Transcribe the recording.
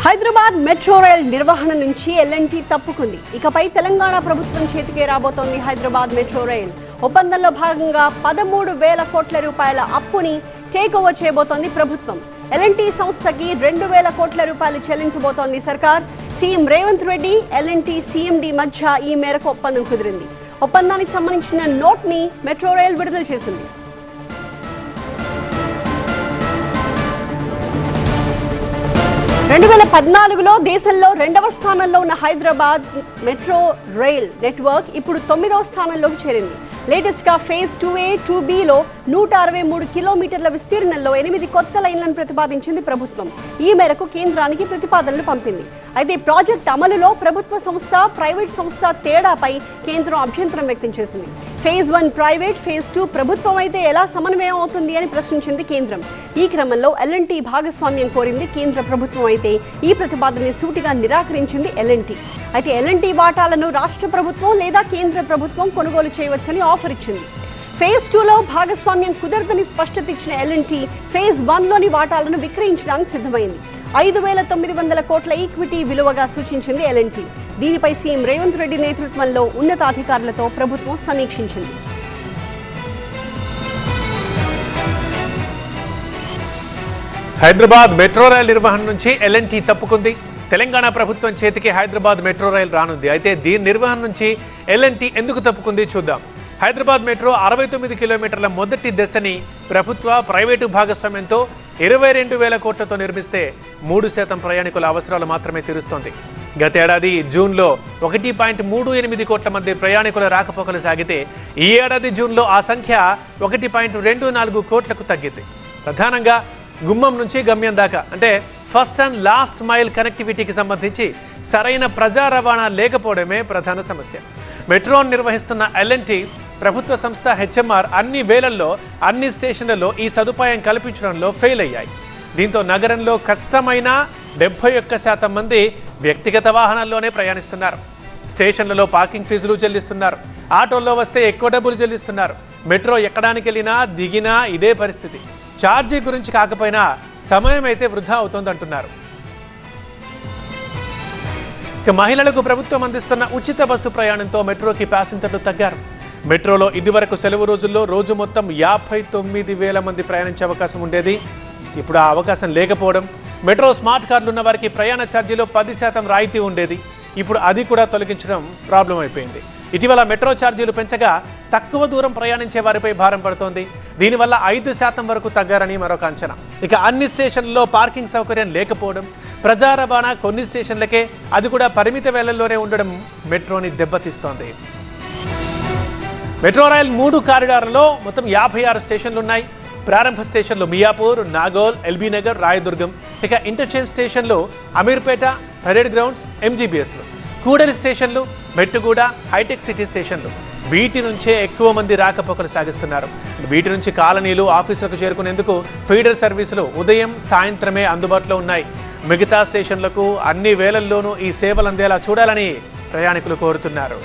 Hyderabad metro rail నిర్వహణ నుంచి L&T తప్పుకుంది. ఇకపై తెలంగాణ ప్రభుత్వం చేతికే రాబోతోంది హైదరాబాద్ మెట్రో రైల్. ఒప్పందంలో భాగంగా 13,000 కోట్ల రూపాయల అప్పుని టేక్ ఓవర్ చేయబోతోంది ప్రభుత్వం. ఎల్ఎన్టీ సంస్థకి 2,000 కోట్ల రూపాయలు చెల్లించబోతోంది సర్కార్. CM Revanth Reddy, L N T CMD మధ్య ఈ మేరకు ఒప్పందం కుదిరింది. ఒప్పందానికి సంబంధించిన నోట్ ని మెట్రో రైల్ విడుదల చేసింది. 2014లో దేశంలో 2వ స్థానంలో ఉన్న హైదరాబాద్ మెట్రో రైల్ నెట్వర్క్ ఇప్పుడు 9వ స్థానంలోకి చేరింది. లేటెస్ట్ గా ఫేజ్ 2A, 2Bలో 163 కిలోమీటర్ల విస్తీర్ణంలో 8 కొత్త లైన్లను ప్రతిపాదించింది ప్రభుత్వం. ఈ మేరకు కేంద్రానికి ప్రతిపాదనలు పంపింది. అయితే ప్రాజెక్ట్ అమలులో ప్రభుత్వ సంస్థ, ప్రైవేట్ సంస్థ తేడాపై కేంద్రం అభ్యంతరం వ్యక్తం చేసింది. ఫేజ్ 1 ప్రైవేట్, ఫేజ్ 2 ప్రభుత్వం అయితే ఎలా సమన్వయం అవుతుంది అని ప్రశ్నించింది కేంద్రం. ఈ క్రమంలో ఎల్ఎన్టీ భాగస్వామ్యం కోరింది కేంద్ర ప్రభుత్వం. అయితే ఈ ప్రతిపాదనని సూటిగా నిరాకరించింది ఎల్ఎన్టీ. అయితే ఎల్ఎన్టీ వాటాలను రాష్ట్ర ప్రభుత్వం లేదా కేంద్ర ప్రభుత్వం కొనుగోలు చేయవచ్చని ఆఫర్ ఇచ్చింది. ఫేజ్ 2లో భాగస్వామ్యం కుదరదని స్పష్టత ఇచ్చిన ఎల్ఎన్టీ ఫేజ్ 1లోని వాటాలను విక్రయించడానికి సిద్ధమైంది. 5,900 కోట్ల ఈక్విటీ విలువగా సూచించింది ఎల్ఎన్టీ. దీనిపై సీఎం రేవంత్ రెడ్డి నేతృత్వంలో ఉన్నతాధికారులతో ప్రభుత్వం సమీక్షించింది. హైదరాబాద్ మెట్రో రైల్ నిర్వహణ నుంచి ఎల్ఎన్టీ తప్పుకుంది. తెలంగాణ ప్రభుత్వం చేతికి హైదరాబాద్ మెట్రో రైల్ రానుంది. అయితే దీని నిర్వహణ నుంచి ఎల్ఎన్టీ ఎందుకు తప్పుకుంది చూద్దాం. హైదరాబాద్ మెట్రో 69 కిలోమీటర్ల మొదటి దశని ప్రభుత్వ, ప్రైవేటు భాగస్వామ్యంతో 22,000 కోట్లతో నిర్మిస్తే 3% ప్రయాణికుల అవసరాలు మాత్రమే తీరుస్తోంది. గతేడాది జూన్లో 1.38 కోట్ల మంది ప్రయాణికుల రాకపోకలు సాగితే ఈ ఏడాది జూన్లో ఆ సంఖ్య 1.24 కోట్లకు తగ్గింది. ప్రధానంగా గుమ్మం నుంచి గమ్యం దాకా అంటే ఫస్ట్ అండ్ లాస్ట్ మైల్ కనెక్టివిటీకి సంబంధించి సరైన ప్రజా రవాణా లేకపోవడమే ప్రధాన సమస్య. మెట్రోను నిర్వహిస్తున్న ఎల్ఎన్టీ ప్రభుత్వ సంస్థ హెచ్ఎంఆర్ అన్ని వేళల్లో, అన్ని స్టేషన్లలో ఈ సదుపాయం కల్పించడంలో ఫెయిల్ అయ్యాయి. దీంతో నగరంలో కష్టమైన 71% మంది వ్యక్తిగత వాహనాల్లోనే ప్రయాణిస్తున్నారు. స్టేషన్లలో పార్కింగ్ ఫీజులు చెల్లిస్తున్నారు. ఆటోల్లో వస్తే ఎక్కువ డబ్బులు చెల్లిస్తున్నారు. మెట్రో ఎక్కడానికి వెళ్ళినా, దిగినా ఇదే పరిస్థితి. ఛార్జీ గురించి కాకపోయినా సమయం అయితే వృధా అవుతోందంటున్నారు. ఇక మహిళలకు ప్రభుత్వం అందిస్తున్న ఉచిత బస్సు ప్రయాణంతో మెట్రోకి ప్యాసింజర్లు తగ్గారు. మెట్రోలో ఇదివరకు సెలవు రోజుల్లో రోజు మొత్తం 59,000 మంది ప్రయాణించే అవకాశం ఉండేది. ఇప్పుడు ఆ అవకాశం లేకపోవడం, మెట్రో స్మార్ట్ కార్డులు ఉన్న వారికి ప్రయాణ ఛార్జీలో 10% రాయితీ ఉండేది. ఇప్పుడు అది కూడా తొలగించడం ప్రాబ్లం అయిపోయింది. ఇటీవల మెట్రో ఛార్జీలు పెంచగా తక్కువ దూరం ప్రయాణించే వారిపై భారం పడుతోంది. దీనివల్ల 5% వరకు తగ్గారని మరొక అంచనా. ఇక అన్ని స్టేషన్లలో పార్కింగ్ సౌకర్యం లేకపోవడం, ప్రజా రవాణా కొన్ని స్టేషన్లకే, అది కూడా పరిమిత వేళల్లోనే ఉండడం మెట్రోని దెబ్బతీస్తోంది. మెట్రో రైల్ 3 కారిడార్లలో మొత్తం 56 స్టేషన్లు ఉన్నాయి. ప్రారంభ స్టేషన్లు మియాపూర్, నాగోల్, ఎల్బీ నగర్, రాయదుర్గం. ఇక ఇంటర్చేంజ్ స్టేషన్లు అమీర్పేట, పరేడ్ గ్రౌండ్స్, ఎంజీబీఎస్లు. కూడలి స్టేషన్లు, మెట్టుగూడ, హైటెక్ సిటీ స్టేషన్లు. వీటి నుంచే ఎక్కువ మంది రాకపోకలు సాగిస్తున్నారు. వీటి నుంచి కాలనీలు, ఆఫీసులకు చేరుకునేందుకు ఫీడర్ సర్వీసులు ఉదయం, సాయంత్రమే అందుబాటులో ఉన్నాయి. మిగతా స్టేషన్లకు అన్ని వేళల్లోనూ ఈ సేవలు అందేలా చూడాలని ప్రయాణికులు కోరుతున్నారు.